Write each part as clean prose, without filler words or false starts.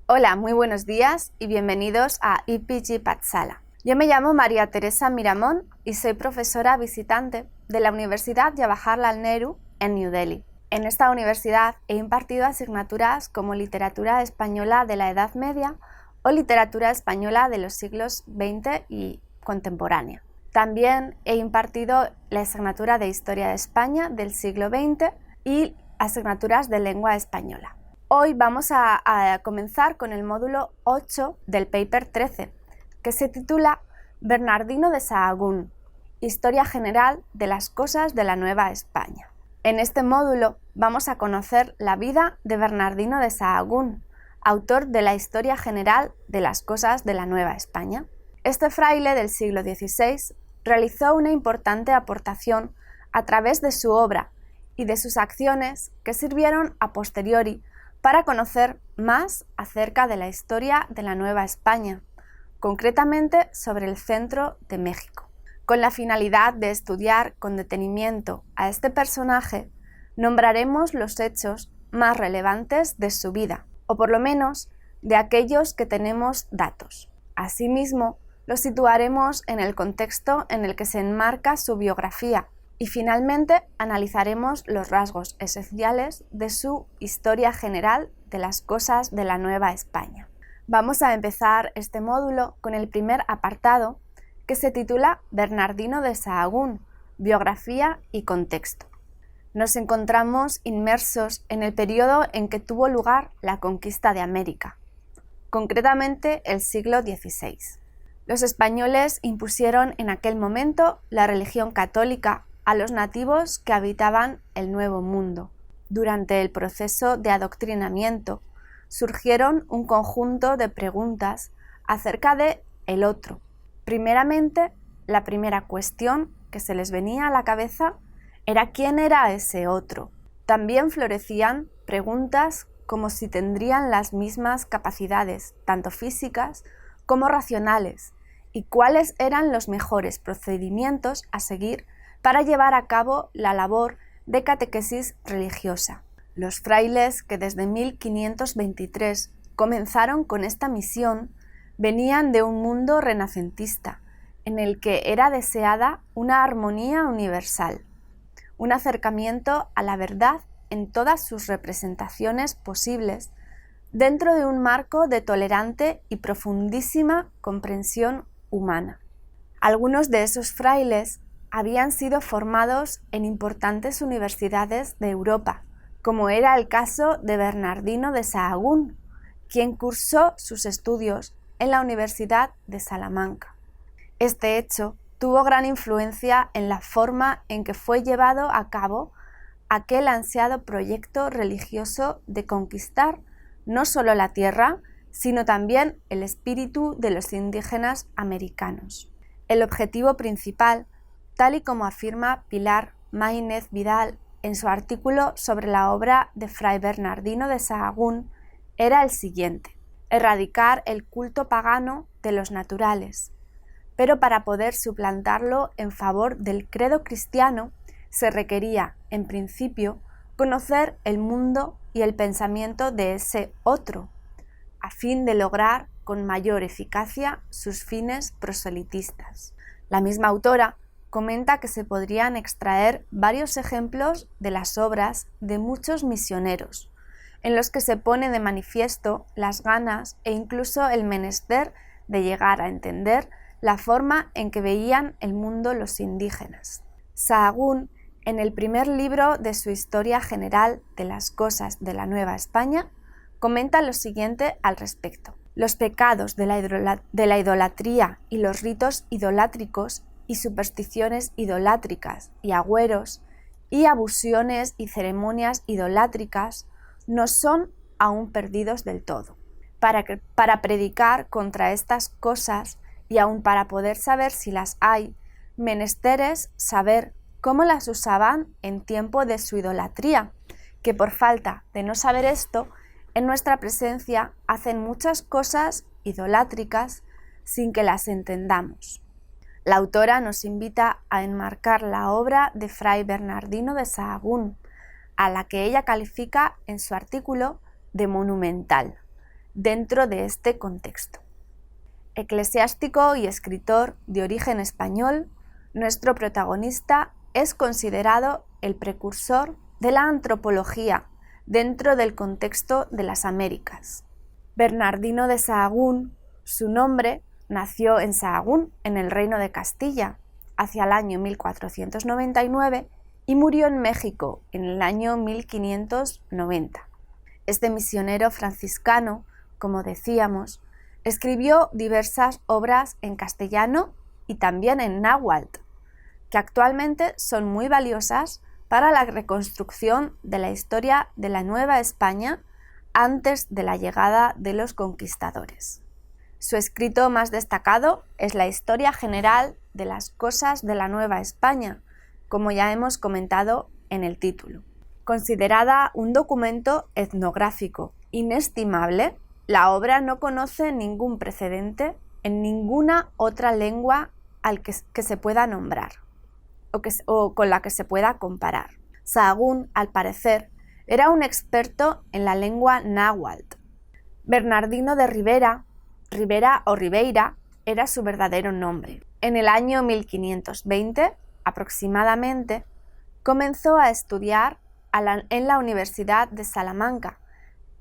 Hola, muy buenos días y bienvenidos a IPG Pathshala. Yo me llamo María Teresa Miramón y soy profesora visitante de la Universidad Jawaharlal Nehru en New Delhi. En esta universidad he impartido asignaturas como literatura española de la Edad Media o literatura española de los siglos XX y contemporánea. También he impartido la asignatura de Historia de España del siglo XX y asignaturas de lengua española. Hoy vamos a comenzar con el módulo 8 del paper 13, que se titula Bernardino de Sahagún, Historia General de las Cosas de la Nueva España. En este módulo vamos a conocer la vida de Bernardino de Sahagún, autor de la Historia General de las Cosas de la Nueva España. Este fraile del siglo XVI realizó una importante aportación a través de su obra y de sus acciones que sirvieron a posteriori para conocer más acerca de la historia de la Nueva España, concretamente sobre el centro de México. Con la finalidad de estudiar con detenimiento a este personaje, nombraremos los hechos más relevantes de su vida, o por lo menos de aquellos que tenemos datos. Asimismo, lo situaremos en el contexto en el que se enmarca su biografía, y finalmente analizaremos los rasgos esenciales de su historia general de las cosas de la Nueva España. Vamos a empezar este módulo con el primer apartado, que se titula Bernardino de Sahagún, biografía y contexto. Nos encontramos inmersos en el periodo en que tuvo lugar la conquista de América, concretamente el siglo XVI. Los españoles impusieron en aquel momento la religión católica a los nativos que habitaban el Nuevo Mundo. Durante el proceso de adoctrinamiento surgieron un conjunto de preguntas acerca de el otro. Primeramente, la primera cuestión que se les venía a la cabeza era ¿quién era ese otro? También florecían preguntas como si tendrían las mismas capacidades, tanto físicas como racionales, y cuáles eran los mejores procedimientos a seguir para llevar a cabo la labor de catequesis religiosa. Los frailes que desde 1523 comenzaron con esta misión venían de un mundo renacentista, en el que era deseada una armonía universal, un acercamiento a la verdad en todas sus representaciones posibles, dentro de un marco de tolerante y profundísima comprensión humana. Algunos de esos frailes habían sido formados en importantes universidades de Europa, como era el caso de Bernardino de Sahagún, quien cursó sus estudios en la Universidad de Salamanca. Este hecho tuvo gran influencia en la forma en que fue llevado a cabo aquel ansiado proyecto religioso de conquistar no solo la tierra, sino también el espíritu de los indígenas americanos. El objetivo principal, tal y como afirma Pilar Maínez Vidal en su artículo sobre la obra de Fray Bernardino de Sahagún, era el siguiente: erradicar el culto pagano de los naturales. Pero para poder suplantarlo en favor del credo cristiano, se requería, en principio, conocer el mundo y el pensamiento de ese otro, a fin de lograr con mayor eficacia sus fines proselitistas. La misma autora comenta que se podrían extraer varios ejemplos de las obras de muchos misioneros, en los que se pone de manifiesto las ganas e incluso el menester de llegar a entender la forma en que veían el mundo los indígenas. Sahagún, en el primer libro de su Historia General de las Cosas de la Nueva España, comenta lo siguiente al respecto: los pecados de la idolatría y los ritos idolátricos y supersticiones idolátricas y agüeros y abusiones y ceremonias idolátricas no son aún perdidos del todo. Para predicar contra estas cosas y aún para poder saber si las hay, menester es saber cómo las usaban en tiempo de su idolatría, que por falta de no saber esto, en nuestra presencia hacen muchas cosas idolátricas sin que las entendamos. La autora nos invita a enmarcar la obra de Fray Bernardino de Sahagún, a la que ella califica en su artículo de monumental, dentro de este contexto. Eclesiástico y escritor de origen español, nuestro protagonista es considerado el precursor de la antropología dentro del contexto de las Américas. Bernardino de Sahagún, su nombre, nació en Sahagún, en el Reino de Castilla, hacia el año 1499 y murió en México en el año 1590. Este misionero franciscano, como decíamos, escribió diversas obras en castellano y también en náhuatl, que actualmente son muy valiosas para la reconstrucción de la historia de la Nueva España antes de la llegada de los conquistadores. Su escrito más destacado es la Historia General de las Cosas de la Nueva España, como ya hemos comentado en el título. Considerada un documento etnográfico inestimable, la obra no conoce ningún precedente en ninguna otra lengua al que se pueda nombrar o con la que se pueda comparar. Sahagún, al parecer, era un experto en la lengua náhuatl. Bernardino de Rivera o Ribeira era su verdadero nombre. En el año 1520, aproximadamente, comenzó a estudiar en la Universidad de Salamanca,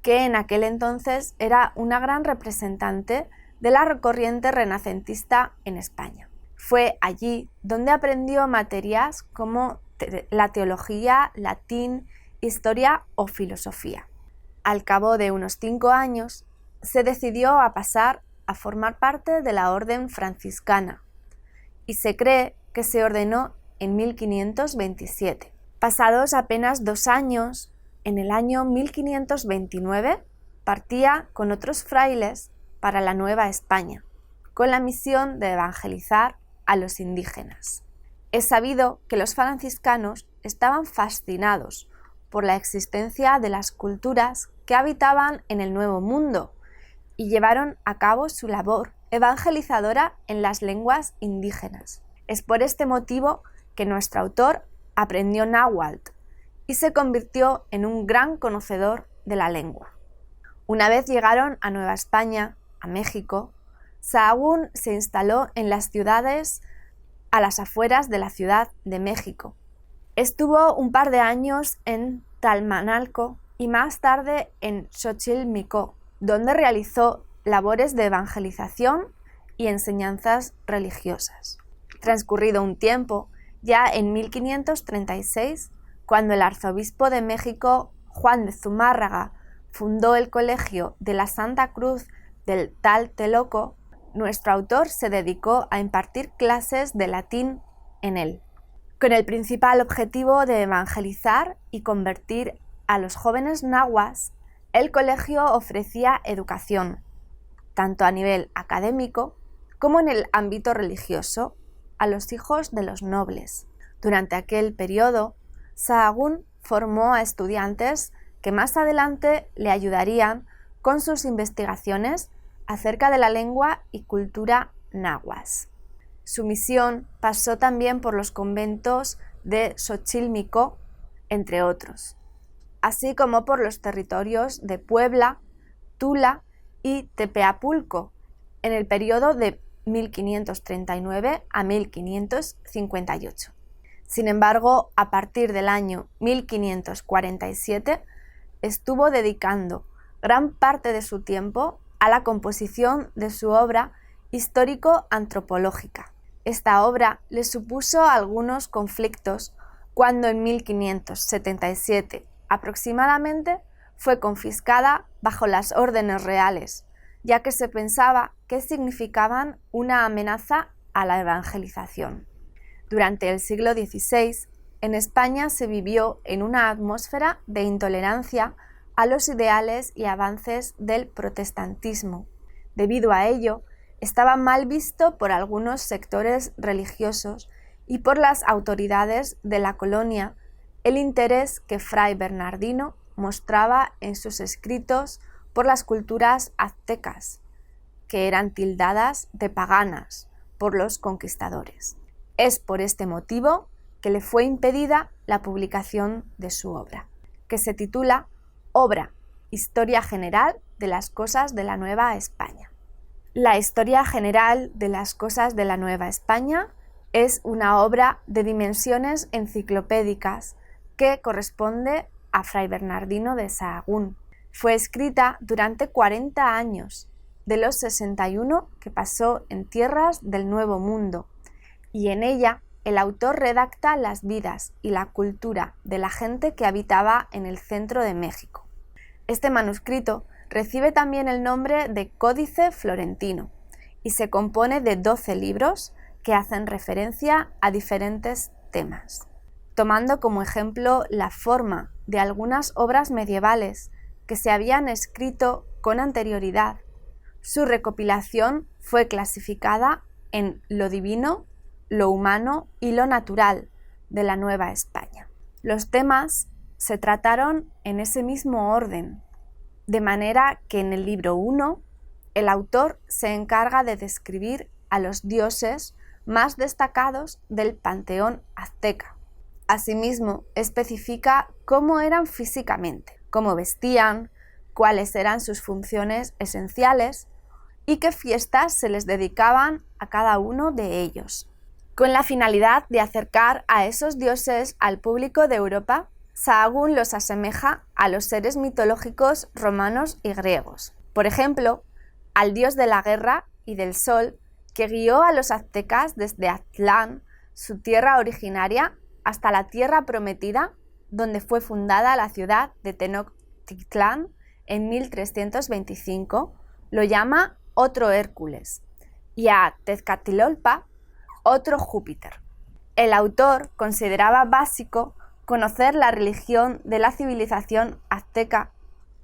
que en aquel entonces era una gran representante de la corriente renacentista en España. Fue allí donde aprendió materias como la teología, latín, historia o filosofía. Al cabo de unos 5 años, se decidió a pasar a formar parte de la orden franciscana y se cree que se ordenó en 1527. Pasados apenas 2 años, en el año 1529, partía con otros frailes para la Nueva España, con la misión de evangelizar a los indígenas. Es sabido que los franciscanos estaban fascinados por la existencia de las culturas que habitaban en el Nuevo Mundo y llevaron a cabo su labor evangelizadora en las lenguas indígenas. Es por este motivo que nuestro autor aprendió náhuatl y se convirtió en un gran conocedor de la lengua. Una vez llegaron a Nueva España, a México, Sahagún se instaló en las ciudades a las afueras de la Ciudad de México. Estuvo un par de años en Talmanalco y más tarde en Xochimilco, donde realizó labores de evangelización y enseñanzas religiosas. Transcurrido un tiempo, ya en 1536, cuando el arzobispo de México, Juan de Zumárraga, fundó el Colegio de la Santa Cruz del Tlatelolco, nuestro autor se dedicó a impartir clases de latín en él, con el principal objetivo de evangelizar y convertir a los jóvenes nahuas. El colegio ofrecía educación, tanto a nivel académico como en el ámbito religioso, a los hijos de los nobles. Durante aquel periodo, Sahagún formó a estudiantes que más adelante le ayudarían con sus investigaciones acerca de la lengua y cultura nahuas. Su misión pasó también por los conventos de Xochimilco, entre otros, así como por los territorios de Puebla, Tula y Tepeapulco, en el periodo de 1539 a 1558. Sin embargo, a partir del año 1547, estuvo dedicando gran parte de su tiempo a la composición de su obra histórico-antropológica. Esta obra le supuso algunos conflictos cuando en 1577 aproximadamente fue confiscada bajo las órdenes reales, ya que se pensaba que significaban una amenaza a la evangelización. Durante el siglo XVI, en España se vivió en una atmósfera de intolerancia a los ideales y avances del protestantismo. Debido a ello, estaba mal visto por algunos sectores religiosos y por las autoridades de la colonia el interés que Fray Bernardino mostraba en sus escritos por las culturas aztecas, que eran tildadas de paganas por los conquistadores. Es por este motivo que le fue impedida la publicación de su obra, que se titula Obra Historia general de las cosas de la Nueva España. La Historia general de las cosas de la Nueva España es una obra de dimensiones enciclopédicas que corresponde a Fray Bernardino de Sahagún. Fue escrita durante 40 años, de los 61 que pasó en tierras del Nuevo Mundo, y en ella el autor redacta las vidas y la cultura de la gente que habitaba en el centro de México. Este manuscrito recibe también el nombre de Códice Florentino y se compone de 12 libros que hacen referencia a diferentes temas, tomando como ejemplo la forma de algunas obras medievales que se habían escrito con anterioridad. Su recopilación fue clasificada en lo divino, lo humano y lo natural de la Nueva España. Los temas se trataron en ese mismo orden, de manera que en el libro 1 el autor se encarga de describir a los dioses más destacados del panteón azteca. Asimismo, especifica cómo eran físicamente, cómo vestían, cuáles eran sus funciones esenciales y qué fiestas se les dedicaban a cada uno de ellos. Con la finalidad de acercar a esos dioses al público de Europa, Sahagún los asemeja a los seres mitológicos romanos y griegos. Por ejemplo, al dios de la guerra y del sol, que guió a los aztecas desde Aztlán, su tierra originaria, hasta la tierra prometida, donde fue fundada la ciudad de Tenochtitlán en 1325, lo llama otro Hércules, y a Tezcatlipoca, otro Júpiter. El autor consideraba básico conocer la religión de la civilización azteca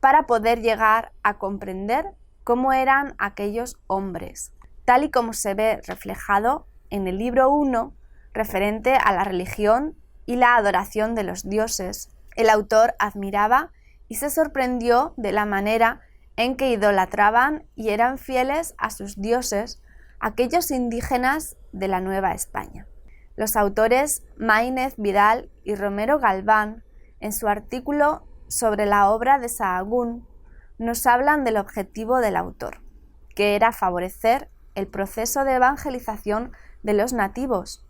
para poder llegar a comprender cómo eran aquellos hombres, tal y como se ve reflejado en el libro 1, referente a la religión y la adoración de los dioses. El autor admiraba y se sorprendió de la manera en que idolatraban y eran fieles a sus dioses aquellos indígenas de la Nueva España. Los autores Máinez Vidal y Romero Galván, en su artículo sobre la obra de Sahagún, nos hablan del objetivo del autor, que era favorecer el proceso de evangelización de los nativos.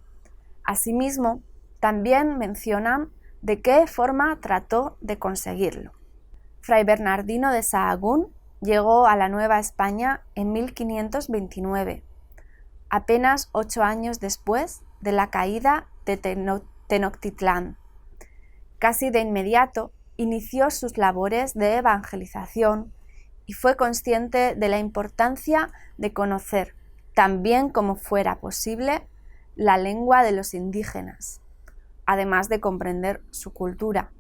Asimismo, también mencionan de qué forma trató de conseguirlo. Fray Bernardino de Sahagún llegó a la Nueva España en 1529, apenas 8 años después de la caída de Tenochtitlán. Casi de inmediato inició sus labores de evangelización y fue consciente de la importancia de conocer, tan bien como fuera posible, la lengua de los indígenas, además de comprender su cultura,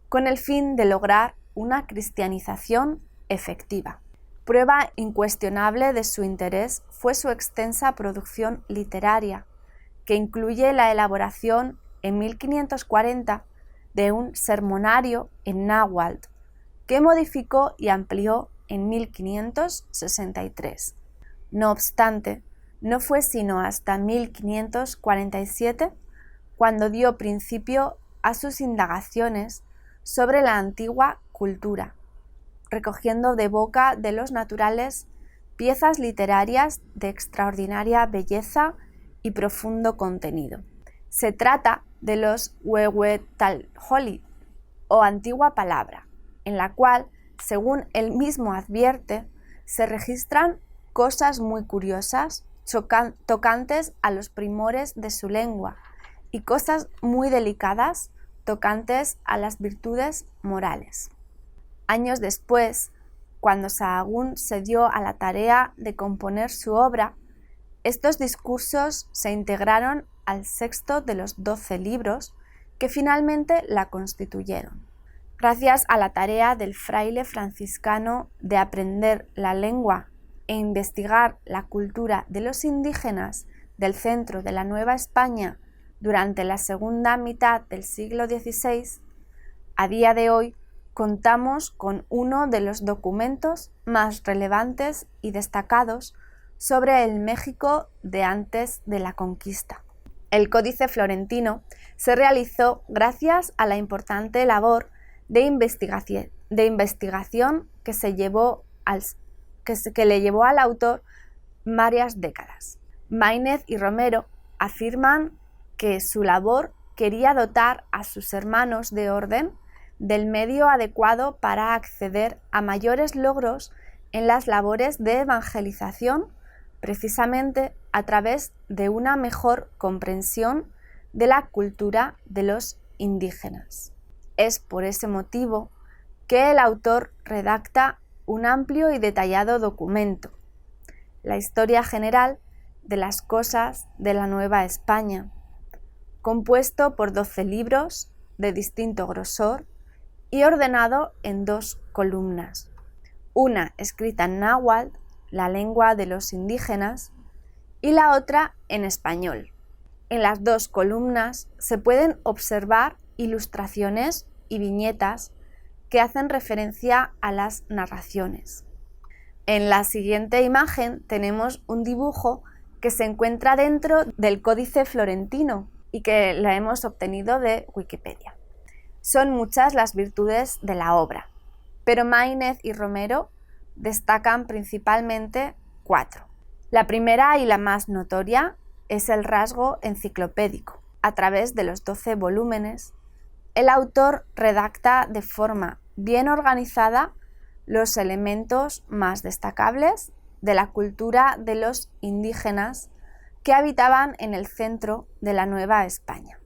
con el fin de lograr una cristianización efectiva. Prueba incuestionable de su interés fue su extensa producción literaria, que incluye la elaboración en 1540 de un sermonario en náhuatl, que modificó y amplió en 1563. No obstante, no fue sino hasta 1547 cuando dio principio a sus indagaciones sobre la antigua cultura, recogiendo de boca de los naturales piezas literarias de extraordinaria belleza y profundo contenido. Se trata de los Huehuetalholi, o antigua palabra, en la cual, según él mismo advierte, se registran cosas muy curiosas tocantes a los primores de su lengua y cosas muy delicadas tocantes a las virtudes morales. Años después, cuando Sahagún se dio a la tarea de componer su obra, estos discursos se integraron al sexto de los 12 libros que finalmente la constituyeron. Gracias a la tarea del fraile franciscano de aprender la lengua e investigar la cultura de los indígenas del centro de la Nueva España durante la segunda mitad del siglo XVI, a día de hoy contamos con uno de los documentos más relevantes y destacados sobre el México de antes de la conquista. El Códice Florentino se realizó gracias a la importante labor de de investigación que le llevó al autor varias décadas. Máinez y Romero afirman que su labor quería dotar a sus hermanos de orden del medio adecuado para acceder a mayores logros en las labores de evangelización, precisamente a través de una mejor comprensión de la cultura de los indígenas. Es por ese motivo que el autor redacta un amplio y detallado documento, la historia general de las cosas de la Nueva España, compuesto por 12 libros de distinto grosor y ordenado en 2 columnas, una escrita en náhuatl, la lengua de los indígenas, y la otra en español. En las 2 columnas se pueden observar ilustraciones y viñetas que hacen referencia a las narraciones. En la siguiente imagen tenemos un dibujo que se encuentra dentro del Códice Florentino y que la hemos obtenido de Wikipedia. Son muchas las virtudes de la obra, pero Máinez y Romero destacan principalmente 4. La primera y la más notoria es el rasgo enciclopédico. A través de los 12 volúmenes, el autor redacta de forma bien organizada los elementos más destacables de la cultura de los indígenas que habitaban en el centro de la Nueva España.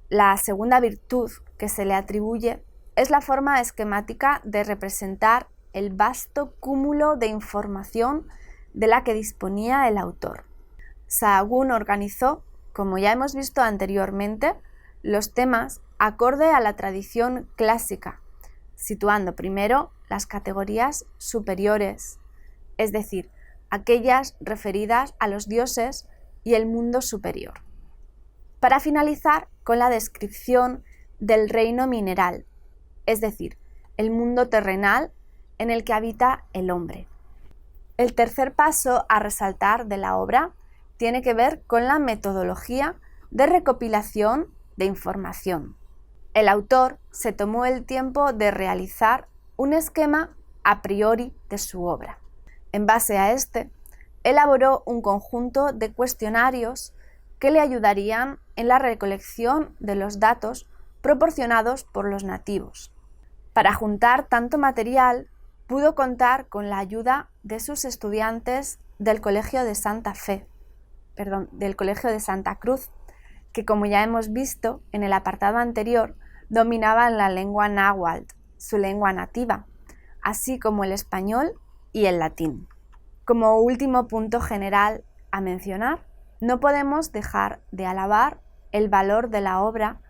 La segunda virtud que se le atribuye es la forma esquemática de representar el vasto cúmulo de información de la que disponía el autor. Sahagún organizó, como ya hemos visto anteriormente, los temas acorde a la tradición clásica, situando primero las categorías superiores, es decir, aquellas referidas a los dioses y el mundo superior, para finalizar con la descripción del reino mineral, es decir, el mundo terrenal en el que habita el hombre. El tercer paso a resaltar de la obra tiene que ver con la metodología de recopilación de información. El autor se tomó el tiempo de realizar un esquema a priori de su obra. En base a este, elaboró un conjunto de cuestionarios que le ayudarían en la recolección de los datos proporcionados por los nativos. Para juntar tanto material, pudo contar con la ayuda de sus estudiantes del Colegio de Santa Cruz, que, como ya hemos visto en el apartado anterior, dominaban la lengua náhuatl, su lengua nativa, así como el español y el latín. Como último punto general a mencionar, no podemos dejar de alabar el valor de la obra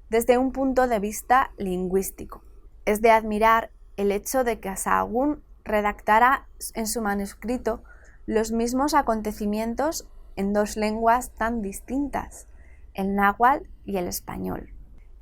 desde un punto de vista lingüístico. Es de admirar el hecho de que Sahagún redactara en su manuscrito los mismos acontecimientos en 2 lenguas tan distintas, el náhuatl y el español.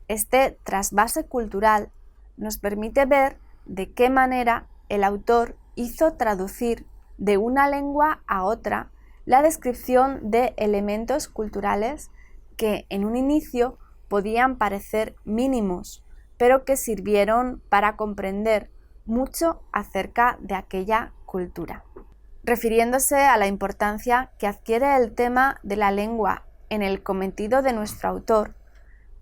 Este trasvase cultural nos permite ver de qué manera el autor hizo traducir de una lengua a otra la descripción de elementos culturales que en un inicio podían parecer mínimos, pero que sirvieron para comprender mucho acerca de aquella cultura. Refiriéndose a la importancia que adquiere el tema de la lengua en el cometido de nuestro autor,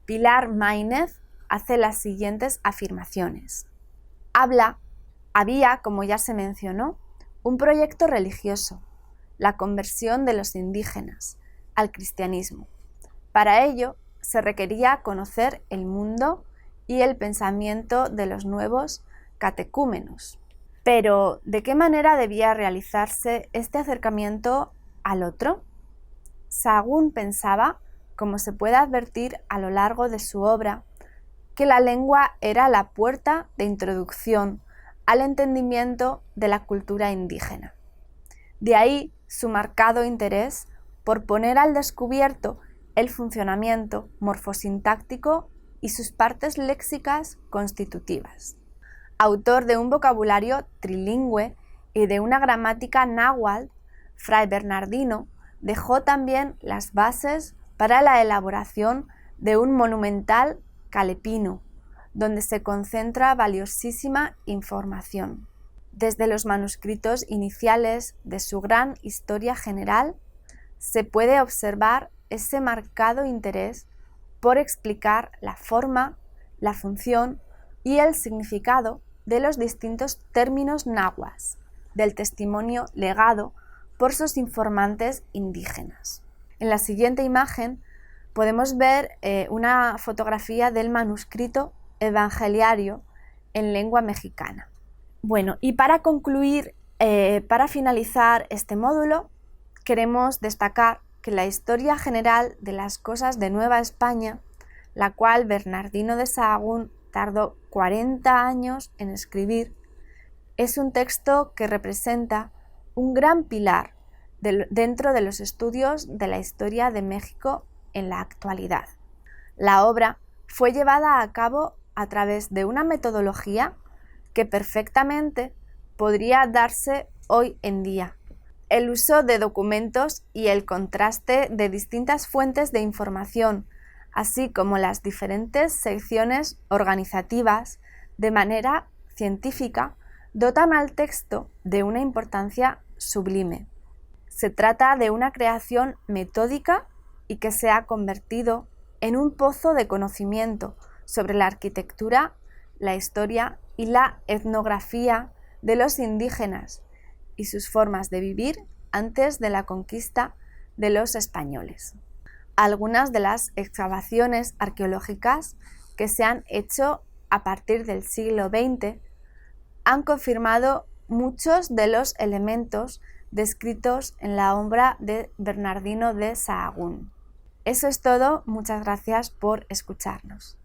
Pilar Máinez hace las siguientes afirmaciones. Había, como ya se mencionó, un proyecto religioso, la conversión de los indígenas al cristianismo. Para ello se requería conocer el mundo y el pensamiento de los nuevos catecúmenos. Pero, ¿de qué manera debía realizarse este acercamiento al otro? Sahagún pensaba, como se puede advertir a lo largo de su obra, que la lengua era la puerta de introducción al entendimiento de la cultura indígena. De ahí su marcado interés por poner al descubierto el funcionamiento morfosintáctico y sus partes léxicas constitutivas. Autor de un vocabulario trilingüe y de una gramática náhuatl, Fray Bernardino dejó también las bases para la elaboración de un monumental calepino, donde se concentra valiosísima información. Desde los manuscritos iniciales de su gran historia general, se puede observar ese marcado interés por explicar la forma, la función y el significado de los distintos términos náhuatl, del testimonio legado por sus informantes indígenas. En la siguiente imagen podemos ver una fotografía del manuscrito evangeliario en lengua mexicana. Bueno, y para concluir, para finalizar este módulo, queremos destacar que la historia general de las cosas de Nueva España, la cual Bernardino de Sahagún tardó 40 años en escribir, es un texto que representa un gran pilar dentro de los estudios de la historia de México en la actualidad. La obra fue llevada a cabo a través de una metodología que perfectamente podría darse hoy en día. El uso de documentos y el contraste de distintas fuentes de información, así como las diferentes secciones organizativas de manera científica, dotan al texto de una importancia sublime. Se trata de una creación metódica y que se ha convertido en un pozo de conocimiento sobre la arquitectura, la historia y la etnografía de los indígenas y sus formas de vivir antes de la conquista de los españoles. Algunas de las excavaciones arqueológicas que se han hecho a partir del siglo XX han confirmado muchos de los elementos descritos en la obra de Bernardino de Sahagún. Eso es todo, muchas gracias por escucharnos.